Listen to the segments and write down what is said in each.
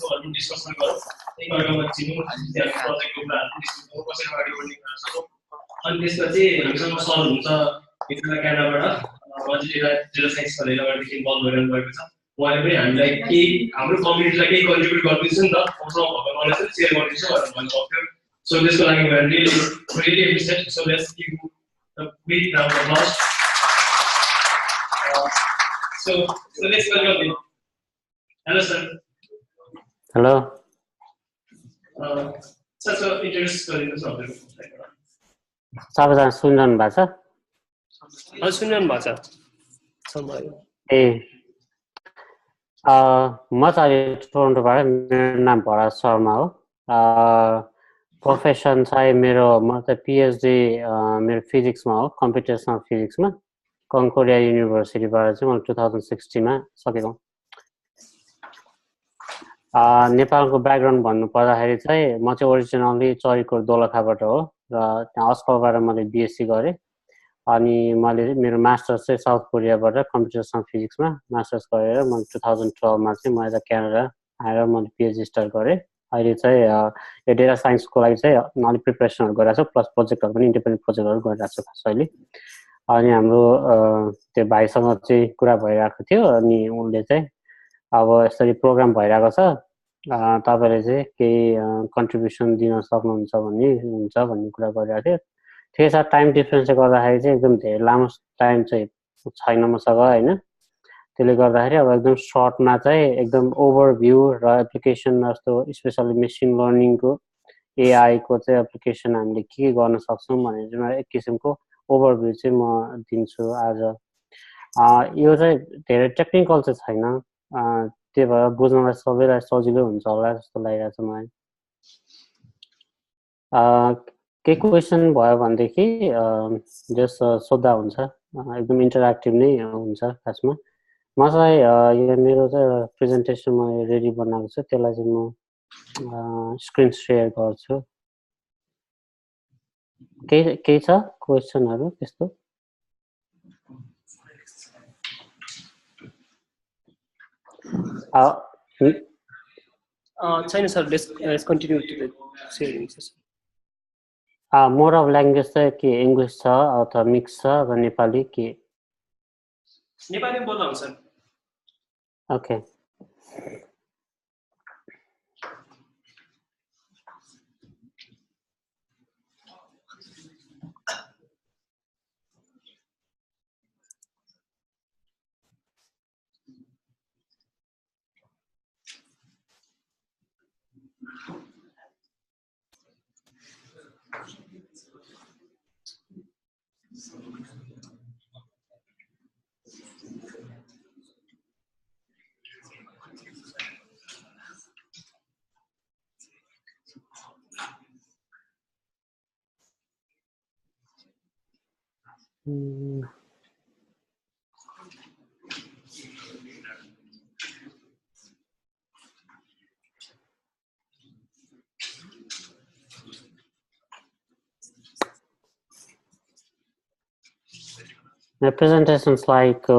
वस्तुहरु discussion गरौँ एकअर्कामा चिनौँ त्यहाँ प्रोजेक्टको कुराहरु डिस्कस गरौँ कसरी अगाडि बढ्ने कुरा सकौँ अनि त्यसपछि हामीसँग सर हुन्छ एकजना क्यानाडाबाट अहिले डेटा साइन्स गरेर अगाडिदेखि इन्भल्भ भइरहनु भएको छ उहाँले पनि हामीलाई केही हाम्रो कम्युनिटीलाई केही कन्ट्रिब्युट गरिदिन्छ नि त मसँग भएको नलेज सेयर गरिदिन्छ भनेर भन्नुभएको थियो सो त्यसको लागि म really appreciate so let's give a big round of applause so let's welcome him hello sir hello sir so introduce गरिदिनुहोस् न सबैजना सुनिरहनु भएको छ सुनिरहनु भएको छ ए म चाहिँ टोरन्टोबाट मेरो नाम भरत शर्मा हो प्रोफेसन चाहिँ मेरो म चाहिँ पिएचडी मेरो फिजिक्समा हो कम्प्युटेसनल फिजिक्समा कन्कोरिया युनिभर्सिटीबाट चाहिँ म 2016 मा सकेको नेपालको ब्याकग्राउन्ड भन्नु पर्दाखेरि चाहिँ म चाहिँ ओरिजिनली चरीको दोलखाबाट हो र त्यहाँ अस्कलबाट मैले बिएससी गरेँ अनि मैले मेरो मास्टर्स चाहिँ साउथ कोरियाबाट कम्प्युटेसनल फिजिक्समा मास्टर्स गरेर मैले 2012 मा चाहिँ म यता क्यानाडा आएर मैले पिएचडी स्टार्ट गरेँ अहिले चाहिँ यो डेटा साइन्सको लागि चाहिँ अलिक प्रिपरेसनहरू गरिरहेको छु प्लस प्रोजेक्टहरू पनि इन्डिपेन्डेन्ट प्रोजेक्टहरू गरिरहेको छु खास अहिले अनि हाम्रो त्यो भाइसँग चाहिँ कुरा भइरहेको थियो अनि उनले चाहिँ अब यसरी प्रोग्राम भइरहेको छ तपाईले चाहिँ केही कन्ट्रिब्युसन दिन सक्नुहुन्छ भन्ने कुरा गरिरहेको थियो त्यही छ टाइम डिफरेन्सले गर्दाखेरि चाहिँ एकदम धेरै लामो टाइम चाहिँ छैन मसँग हैन त्यसले गर्दाखेरि अब एकदम सर्टमा चाहिँ एकदम ओभरभ्यू र एप्लिकेसन जस्तो स्पेशली मेसिन लर्निङको एआई को चाहिँ एप्लिकेसन हामीले के गर्न सक्छौं भनेर चाहिँ एक किसिमको ओभरभ्यू चाहिँ म दिन्छु आज यो चाहिँ धेरै टेक्निकल चाहिँ छैन त्यही भएर बुझ्नलाई सबैलाई सजिलो हुन्छ होला जस्तो लागिरहेछ मलाई के क्वेशन भयो भनेदेखि जस्ट सोध्दा हुन्छ एकदम इन्टरएक्टिभ नै हुन्छ खासमा म चाहिँ यो मेरो चाहिँ प्रेजेन्टेसन म रेडी बनाएको छु त्यसलाई चाहिँ म स्क्रिन शेयर गर्छु के छ क्वेशनहरु त्यस्तो छैन sir let's continue to the sharing session mode of language चाहिँ के इंग्लिश छ अथवा मिक्स छ र नेपाली के नेपाली बोल्दा हुन्छ सर ओके presentation slide को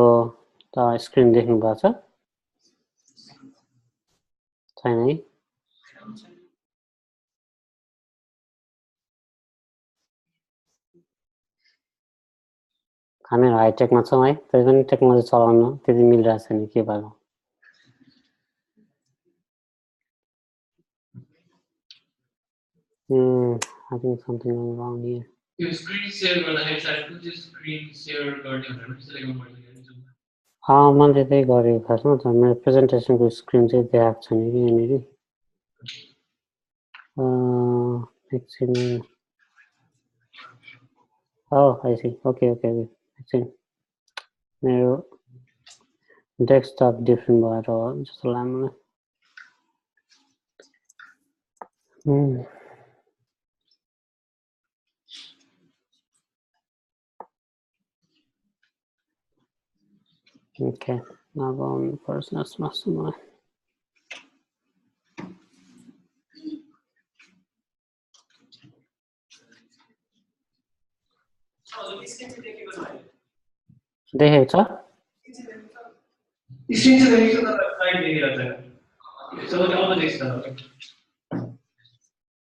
स्क्रिन देख्नु भएको छ छैन है हामी हाइटेकमा छौं है त्यही पनि टेक्नोलोजी चलाउन त्यति मिलिरहेको छैन के भयो I think something wrong here. यो स्क्रिन शेयर गर्दाखेरि सायद कुन स्क्रिन शेयर गर्ने भनेर सिलेक्ट गर्नुपर्छ मैले त्यही गरेको खासमा त मेरो प्रेजेन्टेसनको स्क्रिन चाहिँ देखाएको छैन कि यहाँनिर एकछिन I see. Okay. Actually, मेरो डेस्कटप डिफरेन्ट भएर जस्तो लाग्यो Okay, now on personal master. देखेको छ सबैले अब देख्छ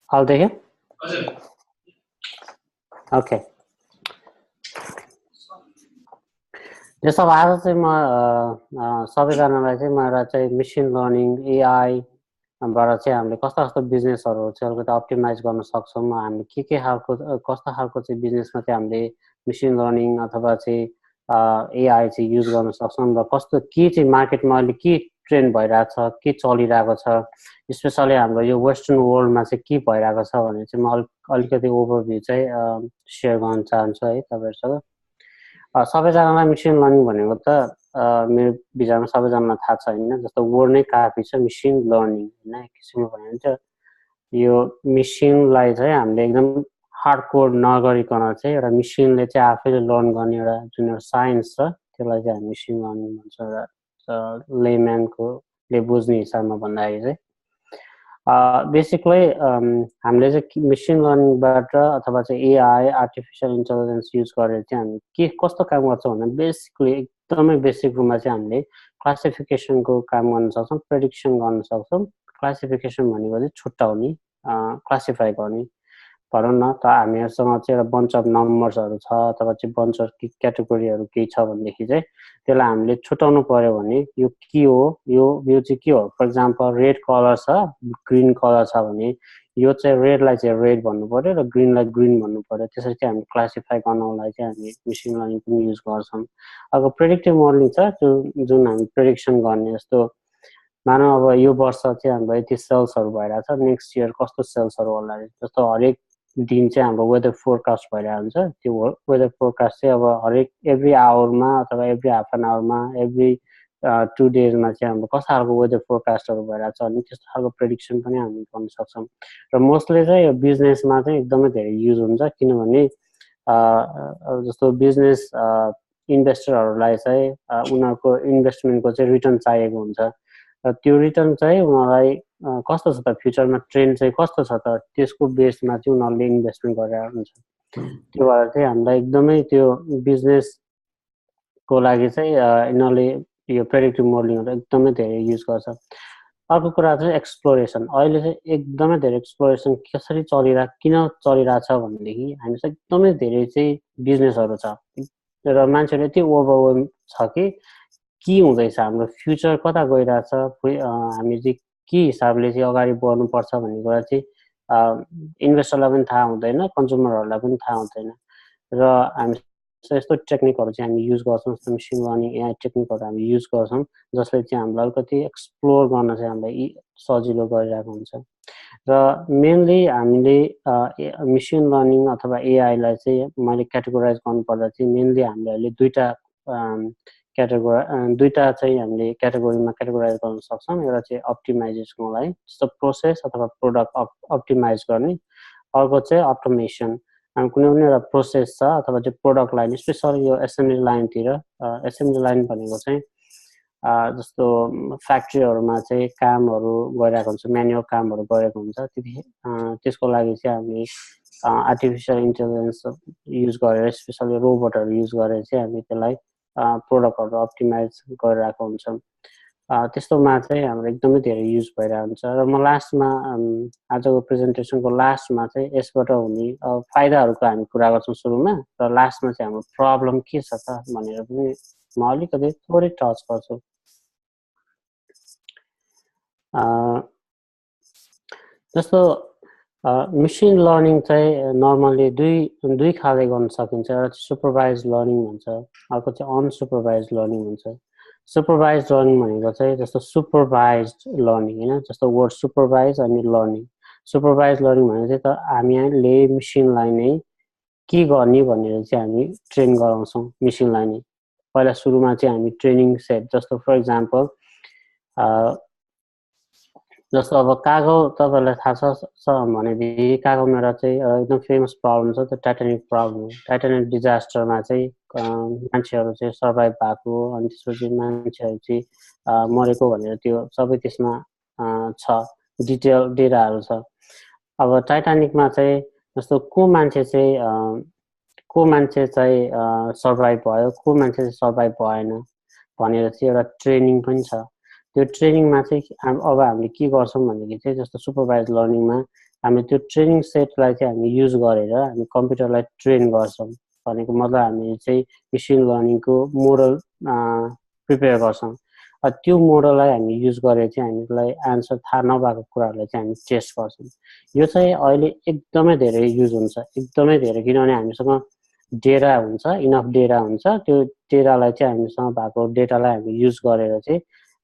हल देख्यो हजुर ओके जस्तो अब आज चाहिँ म सबैजनालाई चाहिँ म एउटा चाहिँ मेसिन लर्निङ एआई बाट चाहिँ हामीले कस्ता कस्ता बिजनेसहरू चाहिँ अलिकति अप्टिमाइज गर्न सक्छौँ हामीले के खालको कस्ता खालको चाहिँ बिजनेसमा चाहिँ हामीले मेसिन लर्निङ अथवा चाहिँ एआई चाहिँ युज गर्न सक्छौँ र कस्तो के चाहिँ मार्केटमा अहिले के ट्रेन्ड भइरहेको छ के चलिरहेको छ स्पेसली हाम्रो यो वेस्टर्न वर्ल्डमा चाहिँ के भइरहेको छ भने चाहिँ म अलिकति ओभरभ्यू चाहिँ सेयर गर्न चाहन्छु है तपाईँहरूसँग सबैजनालाई मेसिन लर्निङ भनेको त मेरो विचारमा सबैजनालाई थाहा छ होइन जस्तो वर्ड नै काफी छ मेसिन लर्निङ होइन एक किसिमले भन्यो भने चाहिँ यो मेसिनलाई चाहिँ हामीले एकदम हार्डकोड नगरिकन चाहिँ एउटा मेसिनले चाहिँ आफैले लर्न गर्ने एउटा जुन एउटा साइन्स छ त्यसलाई चाहिँ हामी मेसिन लर्निङ भन्छ एउटा लेम्यानकोले बुझ्ने हिसाबमा भन्दाखेरि चाहिँ बेसिकली हामीले चाहिँ मेसिन लर्निङबाट अथवा चाहिँ एआई आर्टिफिसियल इन्टेलिजेन्स युज गरेर चाहिँ हामी के कस्तो काम गर्छौँ भने बेसिकली एकदमै बेसिक रूपमा चाहिँ हामीले क्लासिफिकेसनको काम गर्न सक्छौँ प्रेडिक्सन गर्न सक्छौँ क्लासिफिकेसन भनेको चाहिँ छुट्याउने क्लासिफाई गर्ने भनौँ न त हामीहरूसँग चाहिँ एउटा बन्च अफ नम्बर्सहरू छ अथवा चाहिँ बन्च अफ क्याटेगोरीहरू केही छ भनेदेखि चाहिँ त्यसलाई हामीले छुट्याउनु पर्यो भने यो के हो यो चाहिँ के हो फर इक्जाम्पल रेड कलर छ ग्रिन कलर छ भने यो चाहिँ रेडलाई चाहिँ रेड भन्नु पर्यो र ग्रिनलाई ग्रिन भन्नु पर्यो त्यसरी चाहिँ हामी क्लासिफाई गर्नलाई चाहिँ हामी मेसिन लर्निङ पनि युज गर्छौँ अब प्रेडिक्टिभ मोडलिङ छ जुन हामी प्रेडिक्सन गर्ने जस्तो मानौ अब यो वर्ष चाहिँ हाम्रो यति सेल्सहरू भइरहेको छ नेक्स्ट इयर कस्तो सेल्सहरू होला जस्तो हरेक दिन चाहिँ हाम्रो वेदर फोरकास्ट भइरहेको हुन्छ त्यो वेदर फोरकास्ट चाहिँ अब हरेक एभ्री आवरमा अथवा एभ्री हाफ एन आवरमा एभ्री 2 डेजमा चाहिँ हाम्रो कस्तो खालको वेदर फोरकास्टहरू भइरहेको छ अनि त्यस्तो खालको प्रेडिक्सन पनि हामी गर्न सक्छौँ र मोस्टली चाहिँ यो बिजनेसमा चाहिँ एकदमै धेरै युज हुन्छ किनभने जस्तो बिजनेस इन्भेस्टरहरूलाई चाहिँ उनीहरूको इन्भेस्टमेन्टको चाहिँ रिटर्न चाहिएको हुन्छ र त्यो रिटर्न चाहिँ उनीहरूलाई कस्तो छ त फ्युचरमा ट्रेन्ड चाहिँ कस्तो छ त त्यसको बेसमा चाहिँ उनीहरूले इन्भेस्टमेन्ट गरेर हुन्छ त्यो भएर चाहिँ हामीलाई एकदमै त्यो बिजनेसको लागि चाहिँ यिनीहरूले यो प्रेडिक्टिभ मोडलिङहरू एकदमै धेरै युज गर्छ अर्को कुरा चाहिँ एक्सप्लोरेसन अहिले चाहिँ एकदमै धेरै एक्सप्लोरेसन कसरी किन चलिरहेछ भनेदेखि हामीसँग एकदमै धेरै चाहिँ बिजनेसहरू छ र मान्छेले यति ओभरवेल्म छ के हुँदैछ हाम्रो फ्युचर कता गइरहेछ हामी चाहिँ के हिसाबले चाहिँ अगाडि बढ्नुपर्छ भन्ने कुरा चाहिँ इन्भेस्टरलाई पनि थाहा हुँदैन कन्ज्युमरहरूलाई पनि थाहा हुँदैन र हामी यस्तो टेक्निकहरू चाहिँ हामी युज गर्छौँ जस्तो मेसिन लर्निङ एआई टेक्निकहरू हामी युज गर्छौँ जसले चाहिँ हामीलाई अलिकति एक्सप्लोर गर्न चाहिँ हामीलाई सजिलो गरिरहेको हुन्छ र मेनली हामीले मेसिन लर्निङ अथवा एआईलाई चाहिँ मैले क्याटेगोराइज गर्नुपर्दा चाहिँ मेनली हामीले अहिले दुईटा चाहिँ हामीले क्याटेगोरीमा क्याटेगोराइज गर्न सक्छौँ एउटा चाहिँ अप्टिमाइजेसनको लागि जस्तो प्रोसेस अथवा प्रोडक्ट अप्टिमाइज गर्ने अर्को चाहिँ अटोमेसन कुनै पनि एउटा प्रोसेस छ अथवा चाहिँ प्रोडक्ट लाइन स्पेसली यो एसेम्ब्ली लाइनतिर एसेम्ब्ली लाइन भनेको चाहिँ जस्तो फ्याक्ट्रीहरूमा चाहिँ कामहरू गरिरहेको हुन्छ म्यानुअल कामहरू गरेको हुन्छ त्यसको लागि चाहिँ हामी आर्टिफिसियल इन्टेलिजेन्स युज गरेर स्पेसली रोबोटहरू युज गरेर चाहिँ हामी त्यसलाई प्रोडक्टहरू अप्टिमाइज गरिरहेको हुन्छौँ त्यस्तोमा चाहिँ हाम्रो एकदमै धेरै युज भइरहेको हुन्छ र म लास्टमा आजको प्रेजेन्टेसनको लास्टमा चाहिँ यसबाट हुने फाइदाहरूको हामी कुरा गर्छौँ सुरुमा र लास्टमा चाहिँ हाम्रो प्रब्लम के छ त भनेर पनि म अलिकति थोरै टच गर्छु जस्तो मेसिन लर्निङ चाहिँ नर्मली दुई खाले गर्न सकिन्छ एउटा चाहिँ सुपरभाइज लर्निङ भन्छ अर्को चाहिँ अनसुपरभाइज लर्निङ भन्छ सुपरभाइज लर्निङ भनेको चाहिँ जस्तो सुपरभाइज लर्निङ होइन जस्तो वर्ड सुपरभाइज अनि लर्निङ सुपरभाइज लर्निङ भनेको चाहिँ त हामीले मेसिनलाई नै के गर्ने भनेर चाहिँ हामी ट्रेन गराउँछौँ मेसिनलाई नै पहिला सुरुमा चाहिँ हामी ट्रेनिङ सेट जस्तो फर इक्जाम्पल जस्तो अब कागज तपाईँलाई थाहा छ भनेदेखि कागजमा एउटा चाहिँ एकदम फेमस प्रब्लम छ त्यो टाइटानिक प्रब्लम हो टाइटानिक डिजास्टरमा चाहिँ मान्छेहरू चाहिँ सर्भाइभ भएको अनि त्यसपछि मान्छेहरू चाहिँ मरेको भनेर त्यो सबै त्यसमा छ डिटेल डेटाहरू छ अब टाइटानिकमा चाहिँ जस्तो को मान्छे चाहिँ सर्भाइभ भयो को मान्छे चाहिँ सर्भाइभ भएन भनेर चाहिँ एउटा ट्रेनिङ पनि छ त्यो ट्रेनिङमा चाहिँ अब हामीले के गर्छौँ भनेदेखि चाहिँ जस्तो सुपरभाइज लर्निङमा हामी त्यो ट्रेनिङ सेटलाई चाहिँ हामी युज गरेर हामी कम्प्युटरलाई ट्रेन गर्छौँ भनेको मतलब हामी चाहिँ मेसिन लर्निङको मोडल प्रिपेयर गर्छौँ त्यो मोडललाई हामी युज गरेर चाहिँ हामीलाई आन्सर थाहा नभएको कुराहरूलाई चाहिँ हामी टेस्ट गर्छौँ यो चाहिँ अहिले एकदमै धेरै युज हुन्छ एकदमै धेरै किनभने हामीसँग डेटा हुन्छ इनफ डेटा हुन्छ त्यो डेटालाई चाहिँ हामीसँग भएको डेटालाई हामी युज गरेर चाहिँ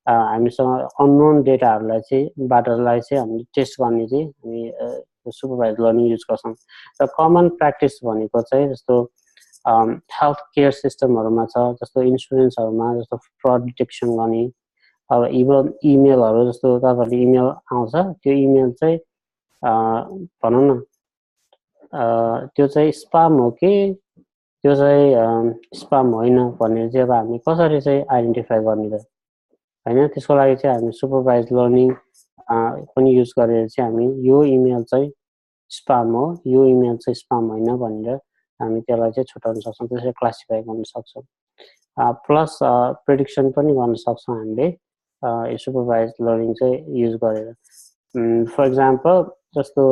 हामीसँग अननोन डेटाहरूलाई चाहिँ बाटोलाई चाहिँ हामीले टेस्ट गर्ने चाहिँ हामी सुपरभाइज लर्निङ युज गर्छौँ र कमन प्र्याक्टिस भनेको चाहिँ जस्तो हेल्थ केयर सिस्टमहरूमा छ जस्तो इन्सुरेन्सहरूमा जस्तो फ्रड डिटेक्सन गर्ने अब इमेलहरू जस्तो तपाईँहरूले इमेल आउँछ त्यो इमेल चाहिँ भनौँ न त्यो चाहिँ स्पाम हो कि त्यो चाहिँ स्पाम होइन भनेर चाहिँ अब हामी कसरी चाहिँ आइडेन्टिफाई गर्ने त होइन त्यसको लागि चाहिँ हामी सुपरभाइज लर्निङ पनि युज गरेर चाहिँ हामी यो इमेल चाहिँ स्पाम हो यो इमेल चाहिँ स्पाम होइन भनेर हामी त्यसलाई चाहिँ छुटाउन सक्छौँ त्यसरी क्लासिफाई गर्न सक्छौँ प्लस प्रेडिक्सन पनि गर्न सक्छौँ हामीले यो सुपरभाइज लर्निङ चाहिँ युज गरेर फर इक्जाम्पल जस्तो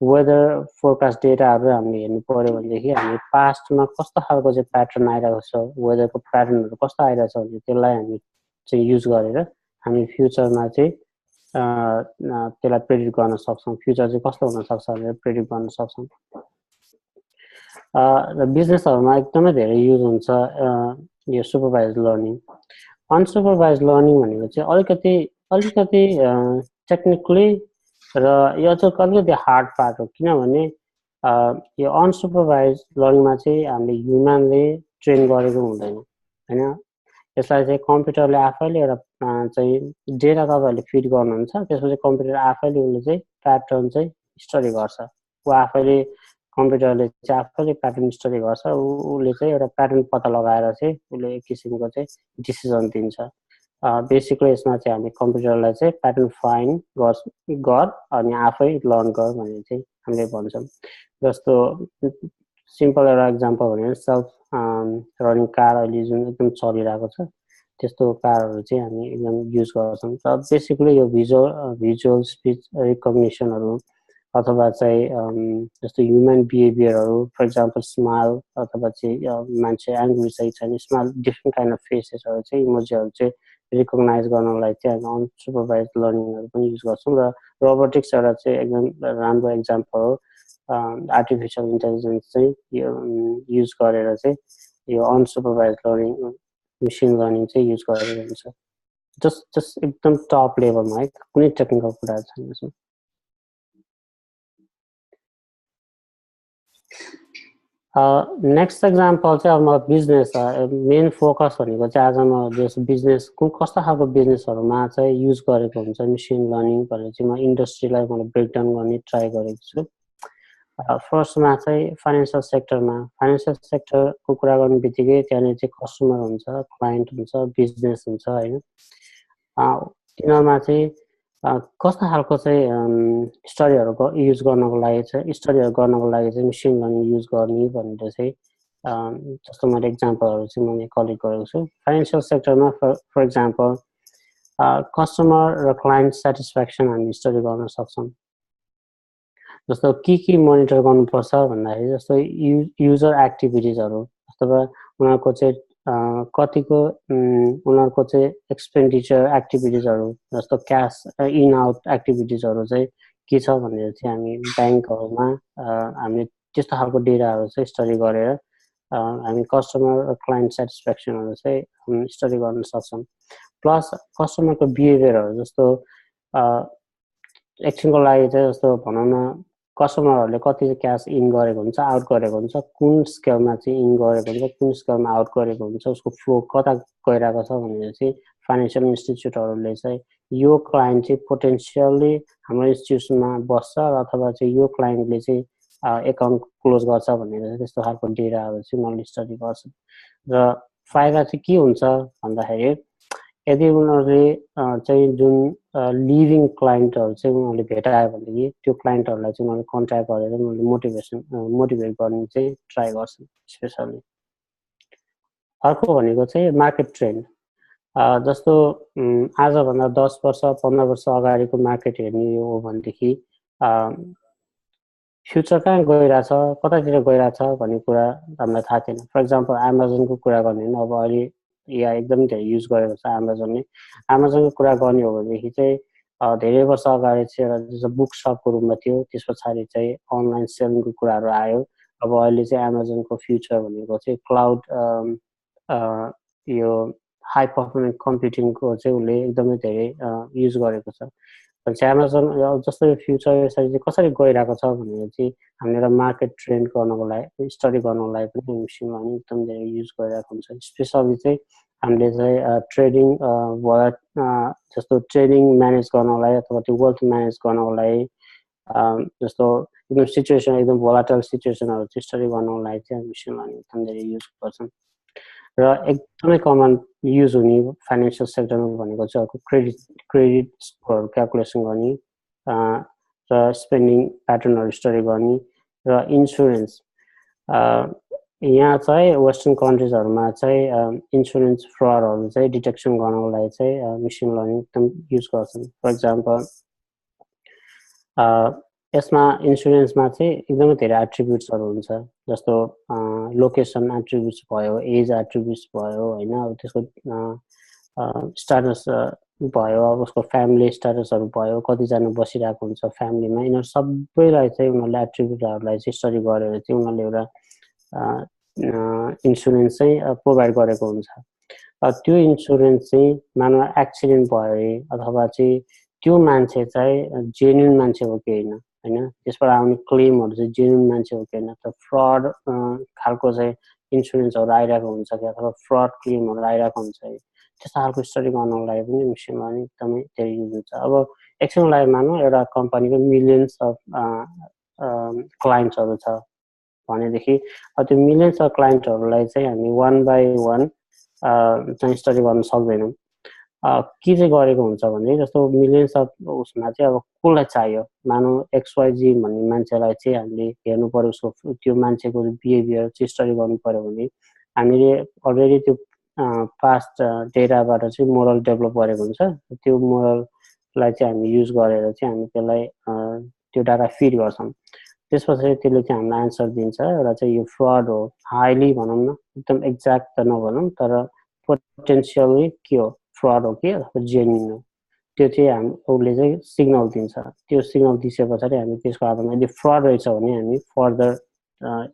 वेदर फोरकास्ट डेटाहरू हामीले हेर्नु पऱ्यो भनेदेखि हामी पास्टमा कस्तो खालको चाहिँ प्याटर्न आइरहेको छ वेदरको प्याटर्नहरू कस्तो आइरहेको छ भने त्यसलाई हामी चाहिँ युज गरेर हामी फ्युचरमा चाहिँ त्यसलाई प्रेडिक्ट गर्न सक्छौँ फ्युचर चाहिँ कस्तो हुनसक्छ भनेर प्रेडिक्ट गर्न सक्छौँ र बिजनेसहरूमा एकदमै धेरै युज हुन्छ यो सुपरभाइज लर्निङ अनसुपरभाइज लर्निङ भनेको चाहिँ अलिकति टेक्निकली र यो चाहिँ अलिकति हार्ड पार्ट हो किनभने यो अनसुपरभाइज लर्निङमा चाहिँ हामीले ह्युमनले ट्रेन गरेको हुँदैन होइन यसलाई चाहिँ कम्प्युटरले आफैले एउटा चाहिँ डेटा तपाईँहरूले फिड गर्नुहुन्छ त्यसपछि कम्प्युटर आफैले उसले चाहिँ प्याटर्न चाहिँ स्टडी गर्छ ऊ आफैले कम्प्युटरले चाहिँ आफैले प्याटर्न स्टडी गर्छ उसले चाहिँ एउटा प्याटर्न पत्ता लगाएर चाहिँ उसले एक किसिमको चाहिँ डिसिजन दिन्छ बेसिकली यसमा चाहिँ हामी कम्प्युटरलाई चाहिँ प्याटर्न फाइन्ड गर अनि आफै लर्न गर भनेर चाहिँ हामीले भन्छौँ जस्तो सिम्पल एउटा इक्जाम्पल भने सेल्फ रनिङ कार अहिले जुन एकदम चलिरहेको छ त्यस्तो कारहरू चाहिँ हामी एकदम युज गर्छौँ र बेसिकली यो भिजुअल स्पिच रिकग्निसनहरू अथवा चाहिँ जस्तो ह्युमन बिहेभियरहरू फर इक्जाम्पल स्माइल अथवा चाहिँ मान्छे एङ्ग्री चाहिँ छैन स्माइल डिफ्रेन्ट काइन्ड अफ फेसेसहरू चाहिँ इमोजीहरू चाहिँ रिकग्नाइज गर्नलाई चाहिँ हामी अनसुपरभाइज लर्निङहरू पनि युज गर्छौँ र रोबोटिक्स एउटा चाहिँ एकदम राम्रो इक्जाम्पल हो आर्टिफिसियल इन्टेलिजेन्स चाहिँ युज गरेर चाहिँ यो अनसुपरभाइज लर्निङ मेसिन लर्निङ चाहिँ युज गरेर हुन्छ जस्ट एकदम टप लेभलमा है कुनै टेक्निकल कुराहरू छैन यसमा नेक्स्ट एक्जाम्पल चाहिँ अब म बिजनेस मेन फोकस भनेको चाहिँ आज म जस्तो बिजनेस कस्तो खालको बिजनेसहरूमा चाहिँ युज गरेको हुन्छ मेसिन लर्निङ भनेर चाहिँ म इन्डस्ट्रीलाई मैले ब्रेकडाउन गर्ने ट्राई गरेको छु फर्स्टमा चाहिँ फाइनेन्सियल सेक्टरको कुरा गर्ने बित्तिकै त्यहाँनिर चाहिँ कस्टमर हुन्छ क्लाइन्ट हुन्छ बिजनेस हुन्छ होइन तिनीहरूमा चाहिँ कस्तो खालको चाहिँ स्टडीहरू युज गर्नको लागि चाहिँ मेसिन लर्निङ युज गर्ने भनेर चाहिँ जस्तो मैले एक्जाम्पलहरू चाहिँ मैले कलेक्ट गरेको छु फाइनेन्सियल सेक्टरमा फर इक्जाम्पल कस्टमर र क्लाइन्ट सेटिस्फ्याक्सन हामी स्टडी गर्न सक्छौँ जस्तो के मोनिटर गर्नुपर्छ भन्दाखेरि जस्तो युजर एक्टिभिटिजहरू अथवा उनीहरूको चाहिँ कतिको उनीहरूको चाहिँ एक्सपेन्डिचर एक्टिभिटिजहरू जस्तो क्यास इन आउट एक्टिभिटिजहरू चाहिँ के छ भनेर चाहिँ हामी ब्याङ्कहरूमा हामीले त्यस्तो खालको डेटाहरू चाहिँ स्टडी गरेर हामी कस्टमर र क्लाइन्ट सेटिस्फ्याक्सनहरू चाहिँ स्टडी गर्न सक्छौँ प्लस कस्टमरको बिहेभियरहरू जस्तो एकछिनको लागि चाहिँ जस्तो भनौँ न कस्टमरहरूले कति क्यास इन गरेको हुन्छ आउट गरेको हुन्छ कुन स्केलमा चाहिँ इन गरेको हुन्छ कुन स्केलमा आउट गरेको हुन्छ उसको फ्लो कता गइरहेको छ भनेर चाहिँ फाइनेन्सियल इन्स्टिट्युटहरूले चाहिँ यो क्लाइन्ट चाहिँ पोटेन्सियली हाम्रो इन्स्टिट्युसनमा बस्छ अथवा चाहिँ यो क्लाइन्टले चाहिँ एकाउन्ट क्लोज गर्छ भनेर त्यस्तो खालको डेटाहरू चाहिँ मैले स्टडी गर्छु र फाइदा चाहिँ के हुन्छ भन्दाखेरि यदि उनीहरूले चाहिँ जुन लिभिङ क्लाइन्टहरू चाहिँ उनीहरूले भेटायो भनेदेखि त्यो क्लाइन्टहरूलाई चाहिँ उनीहरूले कन्ट्याक्ट गरेर उनीहरूले मोटिभेट गर्ने चाहिँ ट्राई गर्छन् स्पेसल्ली अर्को भनेको चाहिँ मार्केट ट्रेन्ड जस्तो आजभन्दा 10 वर्ष 15 वर्ष अगाडिको मार्केट हेर्ने हो भनेदेखि फ्युचर कहाँ गइरहेछ कतातिर गइरहेछ भन्ने कुरा हामीलाई थाहा थिएन। फर इक्जाम्पल एमाजोनको कुरा गर्ने हो भने अब अहिले एआई एकदम धेरै युज गरेको छ एमाजोनले। एमाजोनको कुरा गर्ने हो भनेदेखि चाहिँ धेरै वर्ष अगाडि चाहिँ एउटा जस्तो बुक सपको रूपमा थियो, त्यस पछाडि चाहिँ अनलाइन सेलिङको कुराहरू आयो। अब अहिले चाहिँ एमाजोनको फ्युचर भनेको चाहिँ क्लाउड यो हाई पर्फर्मेन्स कम्प्युटिङको चाहिँ उसले एकदमै धेरै युज गरेको छ। एमाजोन जस्तो यो फ्युचर यसरी चाहिँ कसरी गइरहेको छ भनेर चाहिँ हामीले एउटा मार्केट ट्रेन्ड गर्नको लागि स्टडी गर्नको लागि पनि मेसिन लर्निङ एकदम धेरै युज गरिरहेको हुन्छ। स्पेसली चाहिँ हामीले चाहिँ ट्रेडिङ जस्तो ट्रेडिङ म्यानेज गर्नलाई अथवा त्यो वेल्थ म्यानेज गर्नको लागि जस्तो एकदम सिचुएसन एकदम भोलाटाइल सिचुएसनहरू चाहिँ स्टडी गर्नको लागि चाहिँ मेसिन लर्निङ एकदम धेरै युज गर्छन्। र एकदमै कमन युज हुने फाइनेन्सियल सेक्टरमा भनेको चाहिँ अर्को क्रेडिट स्कोरहरू क्यालकुलेसन गर्ने र स्पेन्डिङ प्याटर्नहरू स्टडी गर्ने र इन्सुरेन्स। यहाँ चाहिँ वेस्टर्न कन्ट्रिजहरूमा चाहिँ इन्सुरेन्स फ्रडहरू चाहिँ डिटेक्सन गर्नको लागि चाहिँ मेसिन लर्निङ एकदम युज गर्छन्। फर इक्जाम्पल यसमा इन्सुरेन्समा चाहिँ एकदमै धेरै एट्रिब्युट्सहरू हुन्छ, जस्तो लोकेसन एट्रिब्युट्स भयो, एज एट्रिब्युट्स भयो होइन, अब त्यसको स्ट्याटस भयो, अब उसको फ्यामिली स्ट्याटसहरू भयो, कतिजना बसिरहेको हुन्छ फ्यामिलीमा, यिनीहरू सबैलाई चाहिँ उनीहरूले एट्रिब्युटहरूलाई चाहिँ स्टडी गरेर चाहिँ उनीहरूले एउटा इन्सुरेन्स चाहिँ प्रोभाइड गरेको हुन्छ। त्यो इन्सुरेन्स चाहिँ मानव एक्सिडेन्ट भयो अरे अथवा चाहिँ त्यो मान्छे चाहिँ जेन्युन मान्छे हो कि होइन होइन, त्यसबाट आउने क्लेमहरू चाहिँ जेन्युन मान्छे हो कि होइन, त फ्रड खालको चाहिँ इन्सुरेन्सहरू आइरहेको हुन्छ कि अथवा फ्रड क्लेमहरू आइरहेको हुन्छ है, त्यस्तो खालको स्टडी गर्नको लागि पनि मेसिन लर्निङ एकदमै धेरै युज हुन्छ। अब एकछिनको लागि मानौँ एउटा कम्पनीको मिलियन्स अफ क्लाइन्ट्सहरू छ भनेदेखि त्यो मिलियन्स अफ क्लाइन्टहरूलाई चाहिँ हामी वान बाई वान चाहिँ स्टडी गर्न सक्दैनौँ। के चाहिँ गरेको हुन्छ भने जस्तो मिलियन्स अफ उसमा चाहिँ अब कसलाई चाहियो, मानौँ XYZ भन्ने मान्छेलाई चाहिँ हामीले हेर्नु पर्यो, उसको त्यो मान्छेको बिहेभियर चाहिँ स्टडी गर्नु पर्यो भने हामीले अलरेडी त्यो पास्ट डेटाबाट चाहिँ मोरल डेभलप गरेको हुन्छ। त्यो मोरललाई चाहिँ हामी युज गरेर चाहिँ हामी त्यसलाई त्यो डाटा फिड गर्छौँ। त्यस पछाडि त्यसले चाहिँ हामीलाई एन्सर दिन्छ, एउटा चाहिँ यो फ्रड हो हाइली भनौँ न, एकदम एक्ज्याक्ट त नभनौँ तर पोटेन्सियली के हो फ्रड हो कि अथवा जेन्युन हो, त्यो चाहिँ उसले चाहिँ सिग्नल दिन्छ। त्यो सिग्नल दिइसके पछाडि हामी त्यसको आधारमा यदि फ्रड रहेछ भने हामी फर्दर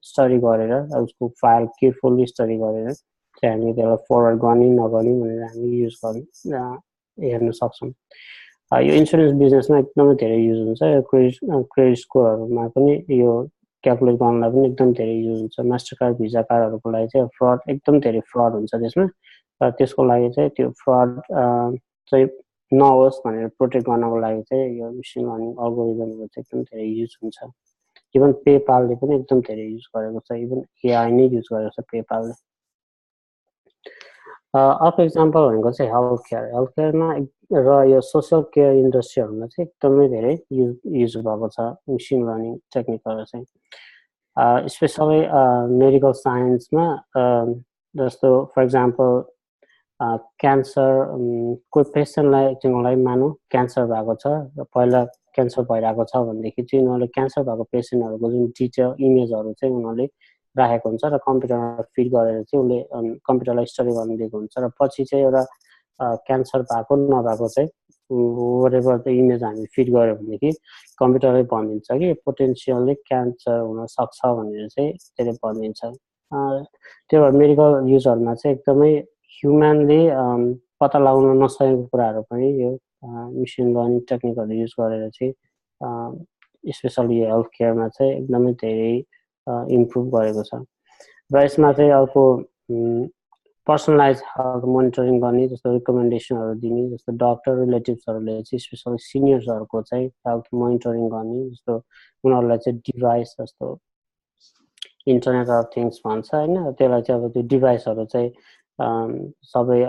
स्टडी गरेर उसको फाइल केयरफुल्ली स्टडी गरेर चाहिँ हामी त्यसलाई फरवर्ड गर्ने नगर्ने भनेर हामी युज गर्ने हेर्न सक्छौँ। यो इन्सुरेन्स बिजनेसमा एकदमै धेरै युज हुन्छ। यो क्रेडिट स्कोरहरूमा पनि यो क्यालकुलेट गर्नलाई पनि एकदम धेरै युज हुन्छ। मास्टर कार्ड भिजा कार्डहरूको लागि चाहिँ फ्रड एकदम धेरै फ्रड हुन्छ त्यसमा, र त्यसको लागि चाहिँ त्यो फ्रड चाहिँ नहोस् भनेर प्रोटेक्ट गर्नको लागि चाहिँ यो मेसिन लर्निङ अल्गोरिदमहरू चाहिँ एकदम धेरै युज हुन्छ। इभन पेपालले पनि एकदम धेरै युज गरेको छ, इभन एआई नै युज गरेको छ पेपालले। अर्को इक्जाम्पल भनेको चाहिँ हेल्थ केयरमा र यो सोसियल केयर इन्डस्ट्रीहरूमा चाहिँ एकदमै धेरै युज भएको छ मेसिन लर्निङ टेक्निकहरू चाहिँ। स्पेसली मेडिकल साइन्समा जस्तो फर इक्जाम्पल क्यान्सर, कोही पेसेन्टलाई मानौँ क्यान्सर भएको छ र पहिला क्यान्सर भइरहेको छ भनेदेखि चाहिँ उनीहरूले क्यान्सर भएको पेसेन्टहरूको जुन डिटेल इमेजहरू चाहिँ उनीहरूले राखेको हुन्छ र कम्प्युटरमा फिड गरेर चाहिँ उसले कम्प्युटरलाई स्टडी गर्नु दिएको हुन्छ, र पछि चाहिँ एउटा क्यान्सर भएको नभएको चाहिँ वरेभर द इमेज हामी फिड गऱ्यो भनेदेखि कम्प्युटरले भनिदिन्छ कि पोटेन्सियली क्यान्सर हुनसक्छ भनेर चाहिँ त्यसले भनिदिन्छ। त्यो भएर मेडिकल युजहरूमा चाहिँ एकदमै ह्युम्यानले पत्ता लगाउन नसकेको कुराहरू पनि यो मेसिन लर्निङ टेक्निकहरू युज गरेर चाहिँ स्पेसली यो हेल्थ केयरमा चाहिँ एकदमै धेरै इम्प्रुभ गरेको छ। र यसमा चाहिँ अर्को पर्सनलाइज मोनिटरिङ गर्ने, जस्तो रिकमेन्डेसनहरू दिने, जस्तो डक्टर रिलेटिभ्सहरूले चाहिँ स्पेसली सिनियर्सहरूको चाहिँ हेल्थ मोनिटरिङ गर्ने, जस्तो उनीहरूलाई चाहिँ डिभाइस जस्तो इन्टरनेट अफ थिङ्स भन्छ होइन, त्यसलाई चाहिँ अब त्यो डिभाइसहरू चाहिँ सबै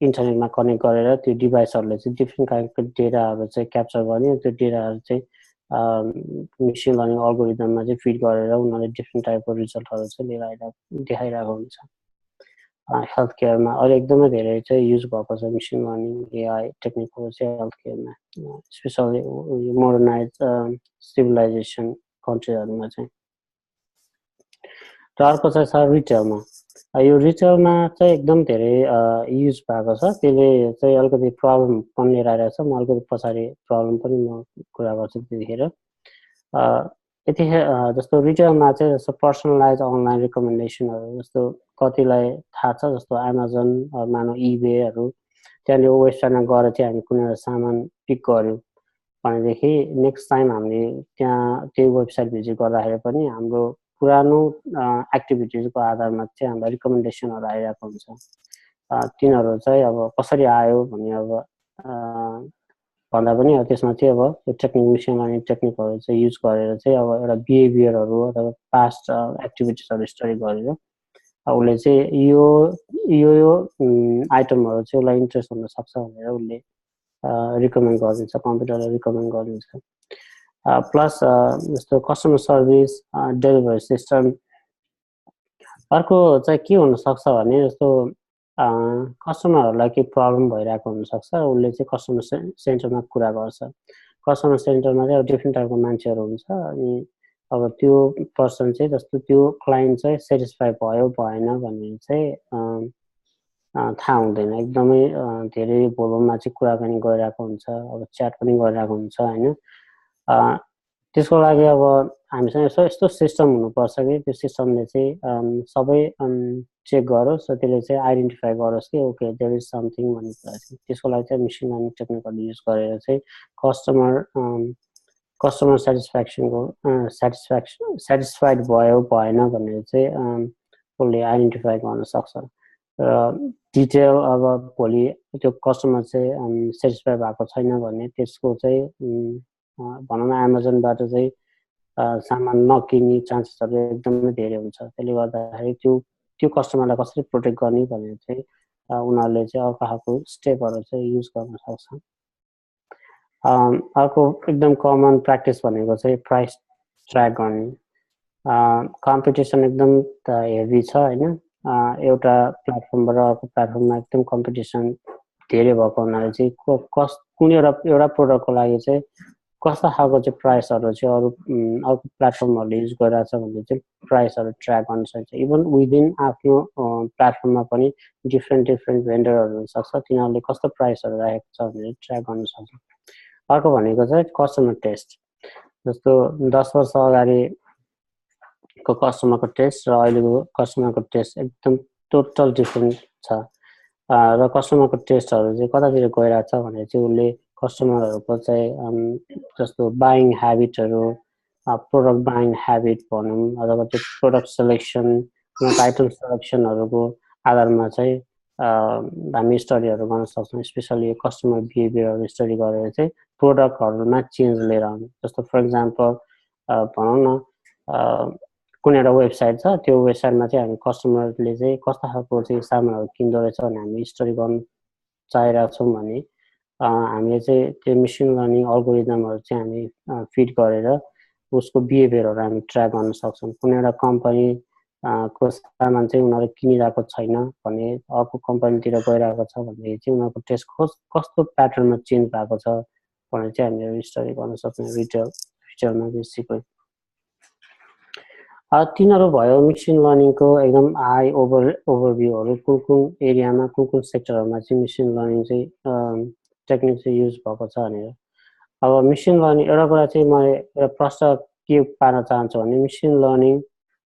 इन्टरनेटमा कनेक्ट गरेर त्यो डिभाइसहरूले चाहिँ डिफ्रेन्ट काइन्डको डेटाहरू चाहिँ क्याप्चर गर्ने, त्यो डेटाहरू चाहिँ मेसिन लर्निङ अल्गोरिदममा चाहिँ फिड गरेर उनीहरूले डिफ्रेन्ट टाइपको रिजल्टहरू चाहिँ लिएर देखाइरहेको हुन्छ। हेल्थ केयरमा अहिले एकदमै धेरै चाहिँ युज भएको छ मेसिन लर्निङ एआई टेक्निकहरू चाहिँ हेल्थ केयरमा स्पेसली मोडर्नाइज सिभिलाइजेसन कन्ट्रीहरूमा चाहिँ र अर्को चाहिँ छ रिटेलमा यो रिटेलमा चाहिँ एकदम धेरै युज भएको छ त्यसले चाहिँ अलिकति प्रब्लम पनि लिएर आइरहेको छ म अलिकति पछाडि प्रब्लम पनि म कुरा गर्छु त्यतिखेर यतिखेर जस्तो रिटेलमा चाहिँ जस्तो पर्सनलाइज अनलाइन रिकमेन्डेसनहरू जस्तो कतिलाई थाहा छ जस्तो एमाजोन मानव इबेहरू त्यहाँनिर वेबसाइटमा गएर चाहिँ हामी कुनै सामान पिक गर्यौँ भनेदेखि नेक्स्ट टाइम हामीले त्यहाँ त्यो वेबसाइट भिजिट गर्दाखेरि पनि हाम्रो पुरानो एक्टिभिटिजको आधारमा चाहिँ हामीलाई रिकमेन्डेसनहरू आइरहेको हुन्छ तिनीहरू चाहिँ अब कसरी आयो भने अब भन्दा पनि अब त्यसमा चाहिँ अब त्यो टेक्निक मेसिन लर्निङ टेक्निकहरू चाहिँ युज गरेर चाहिँ अब एउटा बिहेभियरहरू अथवा पास्ट एक्टिभिटिजहरू स्टडी गरेर उसले चाहिँ यो आइटमहरू चाहिँ उसलाई इन्ट्रेस्ट हुनसक्छ भनेर उसले रिकमेन्ड गरिदिन्छ कम्प्युटरले रिकमेन्ड गरिदिन्छ प्लस जस्तो कस्टमर सर्भिस डेलिभरी सिस्टम अर्को चाहिँ के हुनसक्छ भने जस्तो कस्टमरहरूलाई केही प्रब्लम भइरहेको हुनसक्छ उसले चाहिँ कस्टमर सेन्टरमा कुरा गर्छ कस्टमर सेन्टरमा चाहिँ अब डिफ्रेन्ट टाइपको मान्छेहरू हुन्छ अनि अब त्यो पर्सन चाहिँ जस्तो त्यो क्लाइन्ट चाहिँ सेटिस्फाई भयो भएन भन्ने चाहिँ थाहा हुँदैन एकदमै धेरै भोल्युममा चाहिँ कुराकानी गरिरहेको हुन्छ अब च्याट पनि गरिरहेको हुन्छ होइन त्यसको लागि अब हामीसँग यस्तो सिस्टम हुनुपर्छ कि त्यो सिस्टमले चाहिँ सबै चेक गरोस् र त्यसले चाहिँ आइडेन्टिफाई गरोस् कि ओके देयर इज समथिङ भन्ने कुरा चाहिँ त्यसको लागि चाहिँ मेसिन लर्निङ टेक्निकहरू युज गरेर चाहिँ कस्टमर सेटिस्फ्याक्सनको सेटिस्फाइड भयो भएन भनेर चाहिँ उसले आइडेन्टिफाई गर्न सक्छ र डिटेल अब भोलि त्यो कस्टमर चाहिँ सेटिस्फाई भएको छैन भने त्यसको चाहिँ भनौँ न एमाजोनबाट चाहिँ सामान नकिन्ने चान्सेसहरू एकदमै धेरै हुन्छ त्यसले गर्दाखेरि त्यो कस्टमरलाई कसरी प्रोटेक्ट गर्ने भनेर चाहिँ उनीहरूले चाहिँ अर्को खालको स्टेपहरू चाहिँ युज गर्न सक्छ अर्को एकदम कमन प्र्याक्टिस भनेको चाहिँ प्राइस ट्र्याक गर्ने कम्पिटिसन एकदम हेभी छ होइन एउटा प्लेटफर्मबाट अर्को प्लेटफर्ममा एकदम कम्पिटिसन धेरै भएको हुनाले चाहिँ कुनै एउटा प्रोडक्टको लागि चाहिँ कस्तो खालको चाहिँ प्राइसहरू चाहिँ अर्को प्लेटफर्महरूले युज गरिरहेछ भने चाहिँ प्राइसहरू ट्र्याक गर्न सक्छ इभन विदिन आफ्नो प्लेटफर्ममा पनि डिफ्रेन्ट भेन्डरहरू हुनसक्छ तिनीहरूले कस्तो प्राइसहरू राखेको छ भनेर ट्र्याक गर्न सक्छ अर्को भनेको चाहिँ कस्टमर टेस्ट जस्तो 10 वर्ष अगाडिको कस्टमरको टेस्ट र अहिलेको कस्टमरको टेस्ट एकदम टोटल डिफ्रेन्ट छ र कस्टमरको टेस्टहरू चाहिँ कतातिर गइरहेछ भनेर चाहिँ उसले कस्टमरहरूको चाहिँ जस्तो बाइङ ह्याबिटहरू प्रोडक्ट बाइङ ह्याबिट भनौँ अथवा त्यो प्रोडक्ट सेलेक्सन आइटम सेलेक्सनहरूको आधारमा चाहिँ हामी स्टडीहरू गर्न सक्छौँ स्पेसली कस्टमर बिहेभियरहरू स्टडी गरेर चाहिँ प्रोडक्टहरूमा चेन्ज लिएर आउनु जस्तो फर इक्जाम्पल भनौँ न कुनै एउटा वेबसाइट छ त्यो वेबसाइटमा चाहिँ हामी कस्टमरले चाहिँ कस्तो खालको चाहिँ सामानहरू किन्दो रहेछ भने हामी स्टडी गर्न चाहिरहेको छौँ भने हामीले चाहिँ त्यो मेसिन लर्निङ अल्गोरिदमहरू चाहिँ हामी फिड गरेर उसको बिहेभियरहरू हामी ट्र्याक गर्न सक्छौँ कुनै एउटा कम्पनी को सामान चाहिँ उनीहरू किनिरहेको छैन भने अर्को कम्पनीतिर गइरहेको छ भनेदेखि चाहिँ उनीहरूको टेस्ट कस्तो प्याटर्नमा चेन्ज भएको छ भनेर चाहिँ हामीले स्टडी गर्न सक्छौँ रिटेलमा बेसिकली तिनीहरू भयो मेसिन लर्निङको एकदम हाई ओभरभ्यूहरू कुन एरियामा कुन सेक्टरहरूमा चाहिँ मेसिन लर्निङ चाहिँ टेक्निक चाहिँ युज भएको छ भनेर अब मेसिन लर्निङ एउटा कुरा चाहिँ म एउटा प्रश्न के पार्न चाहन्छु भने मेसिन लर्निङ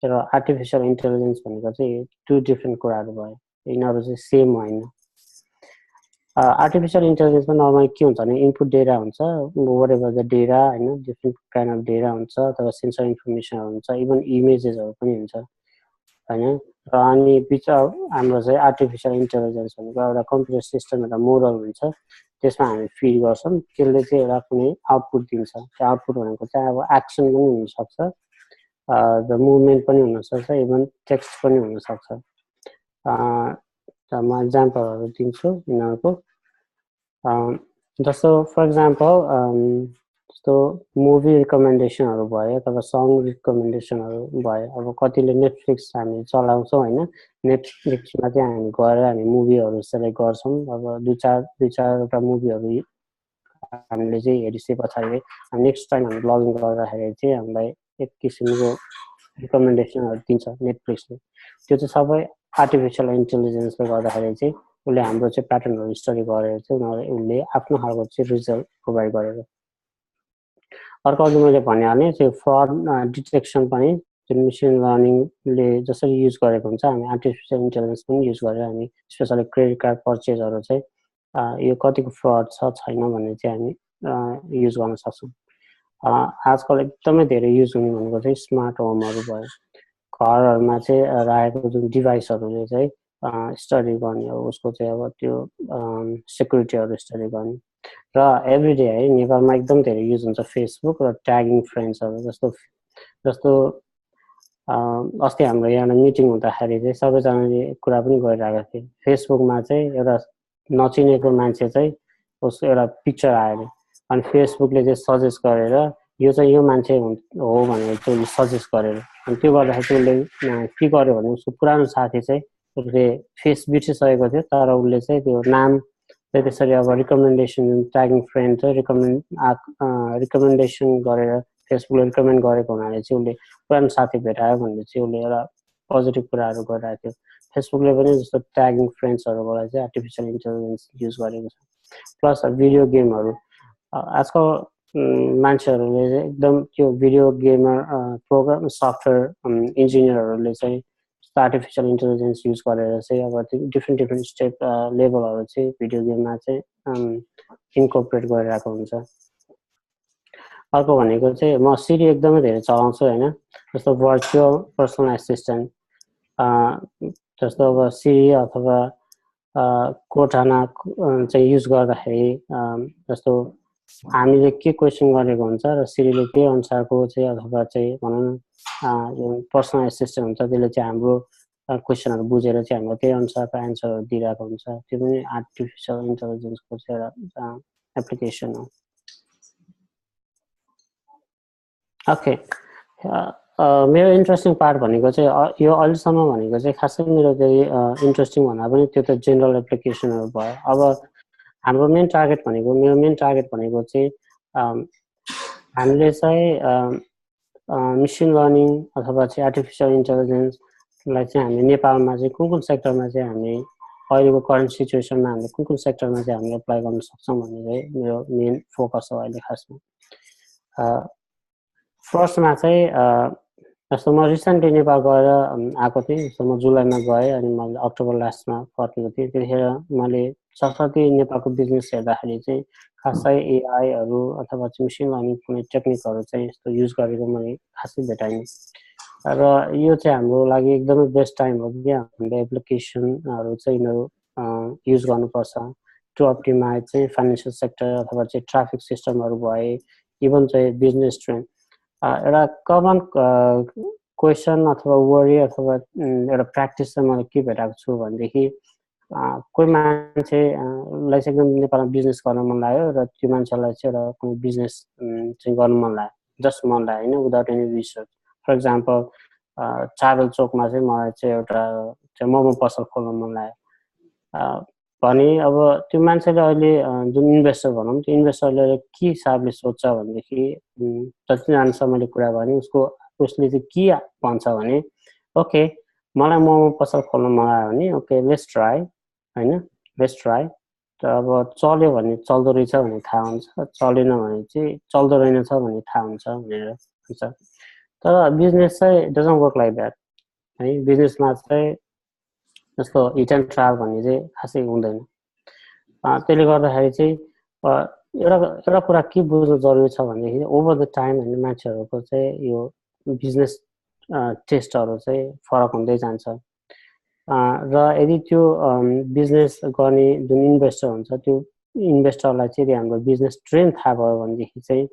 र आर्टिफिसियल इन्टेलिजेन्स भनेको चाहिँ टु डिफ्रेन्ट कुराहरू भयो यिनीहरू चाहिँ सेम होइन आर्टिफिसियल इन्टेलिजेन्समा नर्मली के हुन्छ भने इनपुट डेटा हुन्छ वाट एभर द डेटा होइन डिफ्रेन्ट काइन्ड अफ डेटा हुन्छ अथवा सेन्सर इन्फर्मेसनहरू हुन्छ इभन इमेजेसहरू पनि हुन्छ होइन र अनि बिच हाम्रो चाहिँ आर्टिफिसियल इन्टेलिजेन्स भनेको एउटा कम्प्युटर सिस्टम एउटा मोडल हुन्छ त्यसमा हामी फिड गर्छौँ त्यसले चाहिँ एउटा कुनै आउटपुट दिन्छ त्यो आउटपुट भनेको चाहिँ अब एक्सन पनि हुनसक्छ द मुभमेन्ट पनि हुनसक्छ इभन टेक्स्ट पनि हुनसक्छ म इक्जाम्पलहरू दिन्छु यिनीहरूको जस्तो फर इक्जाम्पल जस्तो मुभी रिकमेन्डेसनहरू भयो अथवा सङ रिकमेन्डेसनहरू भयो। अब कतिले नेटफ्लिक्स हामी चलाउँछौँ होइन, नेटफ्लिक्समा चाहिँ हामी गएर हामी मुभीहरू सेलेक्ट गर्छौँ। अब दुई चारवटा मुभीहरू हामीले चाहिँ हेरिसके पछाडि नेक्स्ट टाइम हामी लगइन गर्दाखेरि चाहिँ हामीलाई एक किसिमको रिकमेन्डेसनहरू दिन्छ नेटफ्लिक्सले। त्यो चाहिँ सबै आर्टिफिसियल इन्टेलिजेन्सले गर्दाखेरि चाहिँ उसले हाम्रो चाहिँ प्याटर्नहरू स्टडी गरेर चाहिँ उसले आफ्नो खालको चाहिँ रिजल्ट प्रोभाइड गरेको। अर्को अघि मैले भनिहालेँ त्यो फ्रड डिटेक्सन पनि जुन मेसिन लर्निङले जसरी युज गरेको हुन्छ, हामी आर्टिफिसियल इन्टेलिजेन्स पनि युज गरेर हामी स्पेसली क्रेडिट कार्ड पर्चेजहरू चाहिँ यो कतिको फ्रड छ छैन भन्ने चाहिँ हामी युज गर्न सक्छौँ। आजकल एकदमै धेरै युज हुने भनेको चाहिँ स्मार्ट होमहरू भयो। घरहरूमा चाहिँ राखेको जुन डिभाइसहरूले चाहिँ स्टडी गर्ने हो, उसको चाहिँ अब त्यो सेक्युरिटीहरू स्टडी गर्ने। र एभ्रिडे है नेपालमा एकदम धेरै युज हुन्छ फेसबुक र ट्यागिङ फ्रेन्ड्सहरू। जस्तो अस्ति हाम्रो यहाँ मिटिङ हुँदाखेरि चाहिँ सबैजनाले कुरा पनि गरिरहेको थिए। फेसबुकमा चाहिँ एउटा नचिनेको मान्छे चाहिँ उसको एउटा पिक्चर आयो अरे, अनि फेसबुकले चाहिँ सजेस्ट गरेर यो चाहिँ यो मान्छे हो भनेर चाहिँ उसले सजेस्ट गरेर, अनि त्यो गर्दाखेरि चाहिँ उसले के गर्यो भने उसको पुरानो साथी चाहिँ उसले फेस बिर्सिसकेको थियो, तर उसले चाहिँ त्यो नाम चाहिँ त्यसरी अब रिकमेन्डेसन ट्यागिङ फ्रेन्ड चाहिँ रिकमेन्डेसन गरेर फेसबुकले रिकमेन्ड गरेको हुनाले चाहिँ उसले पुरानो साथी भेटायो भनेर चाहिँ उसले एउटा पोजिटिभ कुराहरू गरिरहेको थियो। फेसबुकले पनि जस्तो ट्यागिङ फ्रेन्ड्सहरूबाट चाहिँ आर्टिफिसियल इन्टेलिजेन्स युज गरेको छ। प्लस भिडियो गेमहरू आजकल मान्छेहरूले चाहिँ एकदम त्यो भिडियो गेमर प्रोग्राम सफ्टवेयर इन्जिनियरहरूले चाहिँ आर्टिफिसियल इन्टेलिजेन्स युज गरेर चाहिँ अब डिफ्रेन्ट स्टेप लेभलहरू चाहिँ भिडियो गेममा चाहिँ इन्कर्पोरेट गरिरहेको हुन्छ। अर्को भनेको चाहिँ म सिरी एकदमै धेरै चलाउँछु होइन, जस्तो भर्चुअल पर्सनल एसिस्टेन्ट जस्तो अब सिरी अथवा कोटाना चाहिँ युज गर्दाखेरि जस्तो हामीले के क्वेसन गरेको हुन्छ र सिरीले के अनुसारको चाहिँ अथवा चाहिँ भनौँ न पर्सनल एसिस्टेन्ट हुन्छ, त्यसले चाहिँ हाम्रो क्वेसनहरू बुझेर चाहिँ हामीलाई त्यही अनुसारको एन्सरहरू दिइरहेको हुन्छ। त्यो पनि आर्टिफिसियल इन्टेलिजेन्सको चाहिँ एउटा एप्लिकेसन हो। ओके, मेरो इन्ट्रेस्टिङ पार्ट भनेको चाहिँ यो अहिलेसम्म भनेको चाहिँ खासै मेरो चाहिँ इन्ट्रेस्टिङ भन्दा पनि त्यो त जेनरल एप्लिकेसनहरू भयो। अब हाम्रो मेरो मेन टार्गेट भनेको चाहिँ हामीले चाहिँ मेसिन लर्निङ अथवा चाहिँ आर्टिफिसियल इन्टेलिजेन्सलाई चाहिँ हामी नेपालमा चाहिँ कुन सेक्टरमा चाहिँ हामी अहिलेको करेन्ट सिचुएसनमा हामीले कुन सेक्टरमा चाहिँ हामीले एप्लाई गर्न सक्छौँ भन्ने चाहिँ मेरो मेन फोकस हो अहिले खासमा। फर्स्टमा चाहिँ जस्तो म रिसेन्टली नेपाल गएर आएको थिएँ, जस्तो म जुलाईमा गएँ अनि मैले अक्टोबर लास्टमा फर्केको थिएँ। त्यतिखेर मैले सरस्वती नेपालको बिजनेस हेर्दाखेरि चाहिँ खासै एआईहरू अथवा चाहिँ मेसिन लर्निङ कुनै टेक्निकहरू चाहिँ यस्तो युज गरेको मैले खासै भेटाइनँ। र यो चाहिँ हाम्रो लागि एकदमै बेस्ट टाइम हो कि हामीले एप्लिकेसनहरू चाहिँ यिनीहरू युज गर्नुपर्छ टु अप्टिमाइज चाहिँ फाइनेन्सियल सेक्टर अथवा चाहिँ ट्राफिक सिस्टमहरू भए, इभन चाहिँ बिजनेस ट्रेन्ड। एउटा कमन क्वेसन अथवा वरी अथवा एउटा प्र्याक्टिस चाहिँ मैले के भेटाएको छु भनेदेखि कोही मान्छेलाई चाहिँ एकदम नेपालमा बिजनेस गर्न मन लाग्यो र त्यो मान्छेलाई चाहिँ एउटा कुनै बिजनेस चाहिँ गर्नु मन लाग्यो, जस्ट मन लाग्यो होइन, without any research. For example चाबल चोकमा चाहिँ मलाई चाहिँ एउटा मोमो पसल खोल्न मन लाग्यो भने अब त्यो मान्छेले अहिले जुन इन्भेस्टर भनौँ, त्यो इन्भेस्टरले के हिसाबले सोध्छ भनेदेखि जतिजनासँग मैले कुरा गरेँ उसले चाहिँ के भन्छ भने ओके मलाई मोमो पसल खोल्न मन लाग्यो भने ओके लेट्स ट्राई होइन, लेट्स ट्राई। त अब चल्यो भने चल्दो रहेछ भने थाहा हुन्छ, चलेन भने चाहिँ चल्दो रहेनछ भने थाहा हुन्छ भनेर हुन्छ। तर बिजनेस चाहिँ डजन्ट वर्क लाइक द्याट है। बिजनेसमा चाहिँ जस्तो हिट एन्ड ट्रायल भन्ने चाहिँ खासै हुँदैन। त्यसले गर्दाखेरि चाहिँ एउटा कुरा के बुझ्नु जरुरी छ भनेदेखि ओभर द टाइम होइन मान्छेहरूको चाहिँ यो बिजनेस टेस्टहरू चाहिँ फरक हुँदै जान्छ र यदि त्यो बिजनेस गर्ने जुन इन्भेस्टर हुन्छ त्यो इन्भेस्टरलाई चाहिँ हाम्रो बिजनेस ट्रेन्ड थाहा भयो भनेदेखि चाहिँ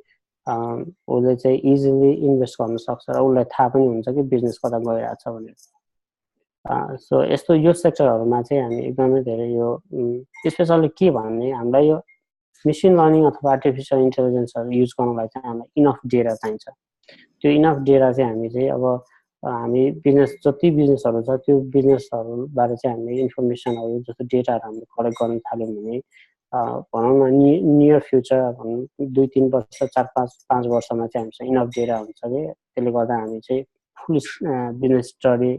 उसले चाहिँ इजिली इन्भेस्ट गर्न सक्छ र उसलाई थाहा पनि हुन्छ कि बिजनेस कता गइरहेको छ भनेर। सो यस्तो यो सेक्टरहरूमा चाहिँ हामी एकदमै धेरै यो स्पेसल्ली के भन्ने हामीलाई यो मेसिन लर्निङ अथवा आर्टिफिसियल इन्टेलिजेन्सहरू युज गर्नलाई चाहिँ हामीलाई इनफ डेटा चाहिन्छ। त्यो इनफ डेटा चाहिँ हामी चाहिँ अब हामी बिजनेस जति बिजनेसहरू छ त्यो बिजनेसहरूबारे चाहिँ हामीले इन्फर्मेसनहरू जस्तो डेटाहरू हामीले कलेक्ट गर्न थाल्यौँ भने भनौँ न नियर फ्युचर भनौँ 2-3 वर्ष 4-5 वर्षमा चाहिँ हामीसँग इनफ डेटा हुन्छ कि त्यसले गर्दा हामी चाहिँ फुल बिजनेस स्टडी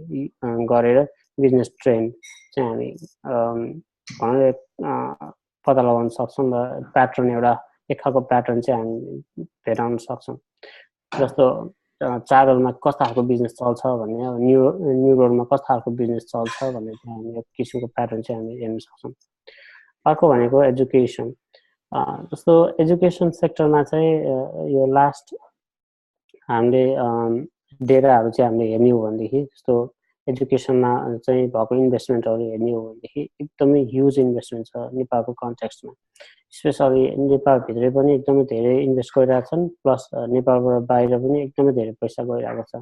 गरेर बिजनेस ट्रेन्ड चाहिँ हामी भनौँ पत्ता लगाउन सक्छौँ र प्याटर्न एउटा एक खालको प्याटर्न चाहिँ हामी भेटाउन सक्छौँ। जस्तो ट्राभलमा कस्तो खालको बिजनेस चल्छ भन्ने न्यु रोडमा कस्तो खालको बिजनेस चल्छ भन्ने चाहिँ हामी एक किसिमको प्याटर्न चाहिँ हामी हेर्न सक्छौँ। अर्को भनेको एजुकेसन। जस्तो एजुकेसन सेक्टरमा चाहिँ यो लास्ट हामीले डेटाहरू चाहिँ हामीले हेर्ने हो भनेदेखि जस्तो एजुकेसनमा चाहिँ भएको इन्भेस्टमेन्टहरू हेर्ने हो भनेदेखि एकदमै ह्युज इन्भेस्टमेन्ट छ नेपालको कन्टेक्स्टमा। स्पेसली नेपालभित्रै पनि एकदमै धेरै इन्भेस्ट गरिरहेका छन्, प्लस नेपालबाट बाहिर पनि एकदमै धेरै पैसा गइरहेको छ।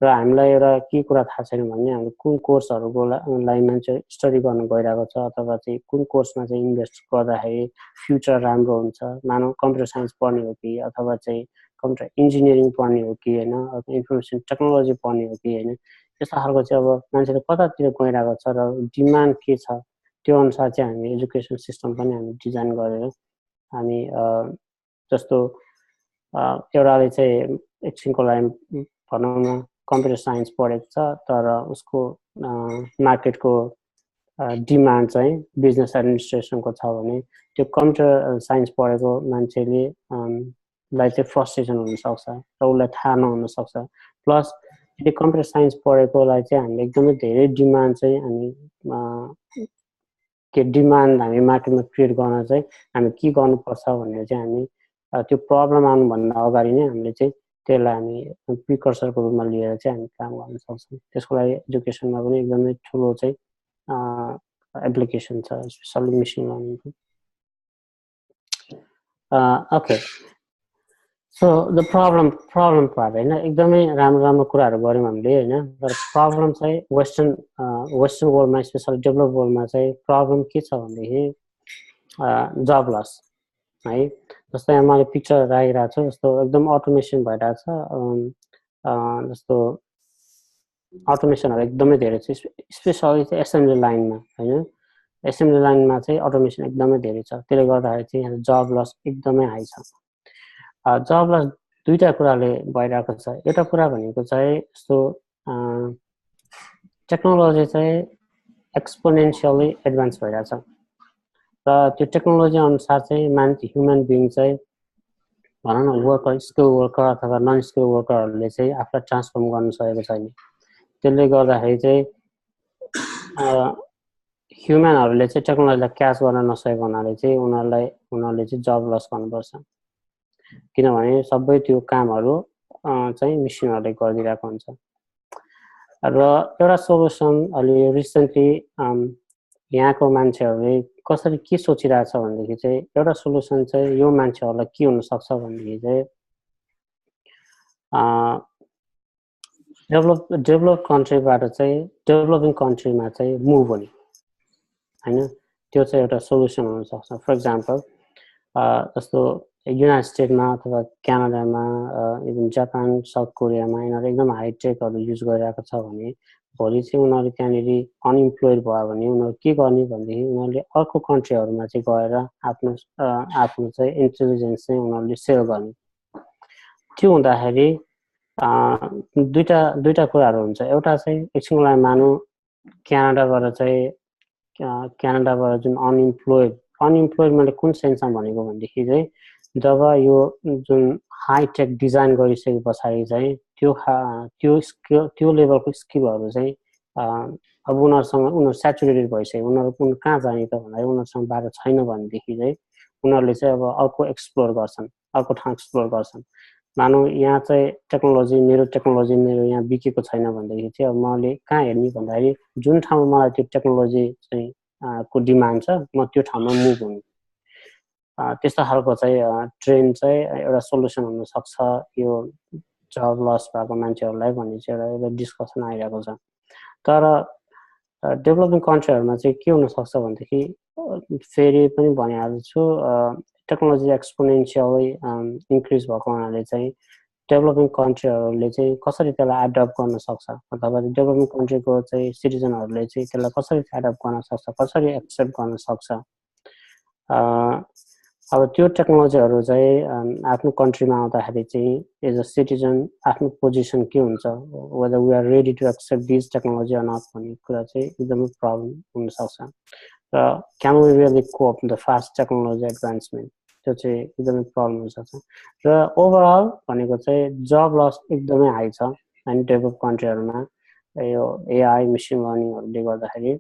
र हामीलाई एउटा के कुरा थाहा छैन भने हामीले कुन कोर्सहरूको लागि मान्छे स्टडी गर्न गइरहेको छ अथवा चाहिँ कुन कोर्समा चाहिँ इन्भेस्ट गर्दाखेरि फ्युचर राम्रो हुन्छ। मानव कम्प्युटर साइन्स पढ्ने हो कि अथवा चाहिँ कम्प्युटर इन्जिनियरिङ पढ्ने हो कि होइन, इन्फर्मेसन टेक्नोलोजी पढ्ने हो कि होइन, त्यस्तो खालको चाहिँ अब मान्छेले कतातिर गइरहेको छ र डिमान्ड के छ त्यो अनुसार चाहिँ हामी एजुकेसन सिस्टम पनि हामी डिजाइन गरेर हामी जस्तो एउटाले चाहिँ एकछिनको लागि भनौँ न कम्प्युटर साइन्स पढेको छ तर उसको मार्केटको डिमान्ड चाहिँ बिजनेस एडमिनिस्ट्रेसनको छ भने त्यो कम्प्युटर साइन्स पढेको मान्छेले लाई चाहिँ फ्रस्ट्रेसन हुनसक्छ र उसलाई थाहा नहुनसक्छ। प्लस यदि कम्प्युटर साइन्स पढेकोलाई चाहिँ हामीले एकदमै धेरै डिमान्ड चाहिँ हामी डिमान्ड हामी मार्केटमा क्रिएट गर्न चाहिँ हामी के गर्नुपर्छ भनेर चाहिँ हामी त्यो प्रब्लम आउनुभन्दा अगाडि नै हामीले चाहिँ त्यसलाई हामी प्रिकर्सरको रूपमा लिएर चाहिँ हामी काम गर्न सक्छौँ। त्यसको लागि एजुकेसनमा पनि एकदमै ठुलो चाहिँ एप्लिकेसन छ, स्पेसली मेसिन लर्निङको। Okay, so the problem part होइन, एकदमै राम्रो कुराहरू गऱ्यौँ हामीले होइन, तर प्रब्लम चाहिँ वेस्टर्न वर्ल्डमा स्पेसली डेभलप वर्ल्डमा चाहिँ प्रब्लम के छ भनेदेखि जब लस है। जस्तो यहाँ मैले पिक्चर राखिरहेको छु, जस्तो एकदम अटोमेसन भइरहेको छ, जस्तो अटोमेसनहरू एकदमै धेरै छ, स्पेसली चाहिँ एसेम्ब्ली लाइनमा होइन। एसेम्ब्ली लाइनमा चाहिँ अटोमेसन एकदमै धेरै छ, त्यसले गर्दाखेरि चाहिँ यहाँ जब लस एकदमै हाई छ। जब लस दुईवटा कुराले भइरहेको छ। एउटा कुरा भनेको चाहिँ यस्तो टेक्नोलोजी चाहिँ एक्सपोनेन्सियली एडभान्स भइरहेछ र त्यो टेक्नोलोजी अनुसार चाहिँ मान्छे ह्युमन बिङ चाहिँ भनौँ न स्किल वर्कर अथवा नन स्किल वर्करहरूले चाहिँ आफूलाई ट्रान्सफर्म गर्न सकेको छैन। त्यसले गर्दाखेरि चाहिँ ह्युमनहरूले चाहिँ टेक्नोलोजीलाई क्याच गर्न नसकेको हुनाले चाहिँ उनीहरूले चाहिँ जब लस गर्नुपर्छ, किनभने सबै त्यो कामहरू चाहिँ मेसिनहरूले गरिदिरहेको हुन्छ। र एउटा सोल्युसन अहिले रिसेन्टली यहाँको मान्छेहरूले कसरी के सोचिरहेछ भनेदेखि चाहिँ एउटा सोल्युसन चाहिँ यो मान्छेहरूलाई के हुनसक्छ भनेदेखि चाहिँ डेभलप कन्ट्रीबाट चाहिँ डेभलपिङ कन्ट्रीमा चाहिँ मुभ हुने होइन, त्यो चाहिँ एउटा सोल्युसन हुनसक्छ। फर इक्जाम्पल जस्तो युनाइटेड स्टेटमा अथवा क्यानाडामा, इभन जापान, साउथ कोरियामा यिनीहरू एकदम हाइटेकहरू युज गरिरहेको छ भने भोलि चाहिँ उनीहरू त्यहाँनिर अनइम्प्लोइड भयो भने उनीहरू के गर्ने भनेदेखि उनीहरूले अर्को कन्ट्रीहरूमा चाहिँ गएर आफ्नो चाहिँ इन्टेलिजेन्स चाहिँ उनीहरूले सेयर गर्ने। त्यो हुँदाखेरि दुईटा कुराहरू हुन्छ। एउटा चाहिँ एकछिनको लागि मानौँ क्यानाडाबाट जुन अनइम्प्लोइड मैले कुन सेन्समा भनेको भनेदेखि चाहिँ जब यो जुन हाइटेक डिजाइन गरिसके पछाडि चाहिँ त्यो लेभलको स्किलहरू चाहिँ अब उनीहरू सेचुरेटेड भइसक्यो, उनीहरू कहाँ जाने त भन्दाखेरि उनीहरूसँग बाटो छैन भनेदेखि चाहिँ उनीहरूले चाहिँ अब अर्को ठाउँ एक्सप्लोर गर्छन्। मानौँ यहाँ चाहिँ मेरो टेक्नोलोजी यहाँ बिकेको छैन भनेदेखि चाहिँ अब मैले कहाँ हेर्ने भन्दाखेरि जुन ठाउँमा मलाई त्यो टेक्नोलोजी चाहिँ को डिमान्ड छ म त्यो ठाउँमा मुभ हुने। त्यस्तो खालको चाहिँ ट्रेन्ड चाहिँ एउटा सोल्युसन हुनसक्छ यो जब लस भएको मान्छेहरूलाई भन्ने चाहिँ एउटा डिस्कसन आइरहेको छ। तर डेभलपिङ कन्ट्रीहरूमा चाहिँ के हुनसक्छ भनेदेखि फेरि पनि भनिहाल्छु, टेक्नोलोजी एक्सपोनेन्सियली इन्क्रिज भएको हुनाले चाहिँ डेभलपिङ कन्ट्रीहरूले चाहिँ कसरी त्यसलाई एडप्ट गर्न सक्छ अथवा डेभलपिङ कन्ट्रीको चाहिँ सिटिजनहरूले चाहिँ त्यसलाई कसरी एडप्ट गर्न सक्छ, कसरी एक्सेप्ट गर्न सक्छ। अब त्यो टेक्नोलोजीहरू चाहिँ आफ्नो कन्ट्रीमा आउँदाखेरि चाहिँ एज अ सिटिजन आफ्नो पोजिसन के हुन्छ, whether we are ready to accept this technology or not भन्ने कुरा चाहिँ एकदमै प्रब्लम हुनसक्छ। र can we really cope the fast technology advancement, त्यो चाहिँ एकदमै प्रब्लम हुनसक्छ। र ओभरअल भनेको चाहिँ जब लस एकदमै हाई छ अनि डेभलप कन्ट्रीहरूमा यो एआई मेसिन लर्निङहरूले गर्दाखेरि।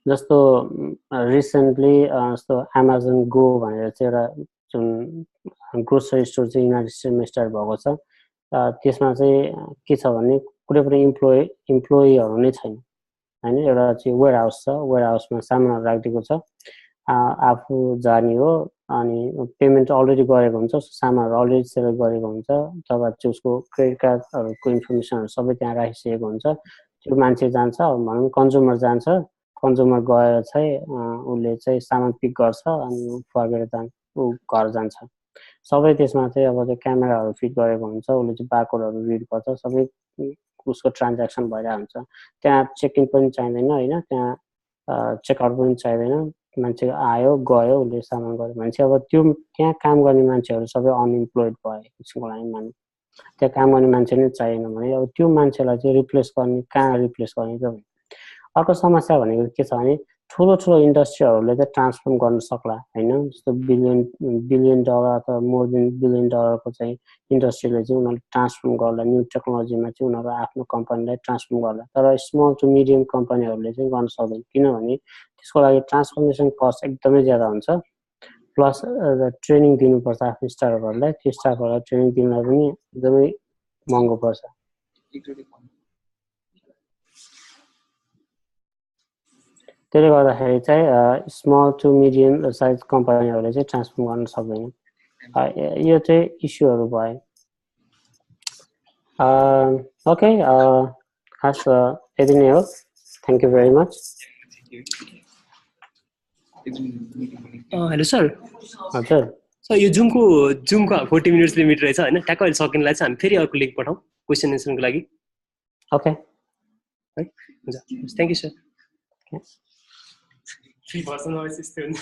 जस्तो रिसेन्टली जस्तो एमाजोन गो भनेर चाहिँ एउटा जुन ग्रोसरी स्टोर चाहिँ युनाइटेड स्टेट्समा स्टार्ट भएको छ, त्यसमा चाहिँ के छ भने कुनै पनि इम्प्लोइहरू नै छैन होइन। एउटा चाहिँ वेयर हाउस छ, वेयर हाउसमा सामानहरू राखिदिएको छ, आफू जाने हो अनि पेमेन्ट अलरेडी गरेको हुन्छ, सामानहरू अलरेडी सेल गरेको हुन्छ, तब चाहिँ उसको क्रेडिट कार्डहरूको इन्फर्मेसनहरू सबै त्यहाँ राखिसकेको हुन्छ। त्यो मान्छे जान्छ, भनौँ कन्ज्युमर जान्छ, कन्ज्युमर गएर चाहिँ उसले चाहिँ सामान पिक गर्छ अनि फर्केर ऊ घर जान्छ। सबै त्यसमा चाहिँ अब त्यो क्यामेराहरू फिट गरेको हुन्छ, उसले चाहिँ बारकोडहरू रिड गर्छ, सबै उसको ट्रान्ज्याक्सन भइरहेको हुन्छ। त्यहाँ चेक इन पनि चाहिँदैन होइन, त्यहाँ चेकआउट पनि चाहिँदैन, मान्छे आयो गयो उसले सामान गर्यो भनेपछि अब त्यो त्यहाँ काम गर्ने मान्छेहरू सबै अनइम्प्लोइड भयो एकछिनको लागि मान्नु, त्यहाँ काम गर्ने मान्छे नै चाहिएन भने अब त्यो मान्छेलाई चाहिँ रिप्लेस गर्ने कहाँ रिप्लेस गर्ने त। अर्को समस्या भनेको के छ भने ठुलो ठुलो इन्डस्ट्रीहरूले चाहिँ ट्रान्सफर्म गर्न सक्ला होइन, जस्तो बिलियन डलर अथवा मोर देन बिलियन डलरको चाहिँ इन्डस्ट्रीले चाहिँ उनीहरूले ट्रान्सफर्म गर्ला, न्यू टेक्नोलोजीमा चाहिँ उनीहरू आफ्नो कम्पनीलाई ट्रान्सफर्म गर्ला। तर स्मल टु मिडियम कम्पनीहरूले चाहिँ गर्न सक्दैन, किनभने त्यसको लागि ट्रान्सफर्मेसन कस्ट एकदमै ज्यादा हुन्छ, प्लस ट्रेनिङ दिनुपर्छ आफ्नो स्टाफहरूलाई, त्यो स्टाफहरूलाई ट्रेनिङ दिनलाई पनि एकदमै महँगो पर्छ। त्यसले गर्दाखेरि चाहिँ स्मल टु मिडियम साइज कम्पनीहरूले चाहिँ ट्रान्सफर्म गर्न सक्दैन। यो चाहिँ इस्युहरू भयो। ओके, खास यति नै हो। Thank you very much. Hello sir. हजुर सर, यो जुमको 40 मिनट्स लिमिट रहेछ होइन, ट्याक्क अहिले सकिनलाई चाहिँ हामी फेरि अर्को लिङ्क पठाउँ क्वेसन एन्सरको लागि। ओके, है हुन्छ, थ्याङ्क यू सर। 3% यस्तै हुन्छ।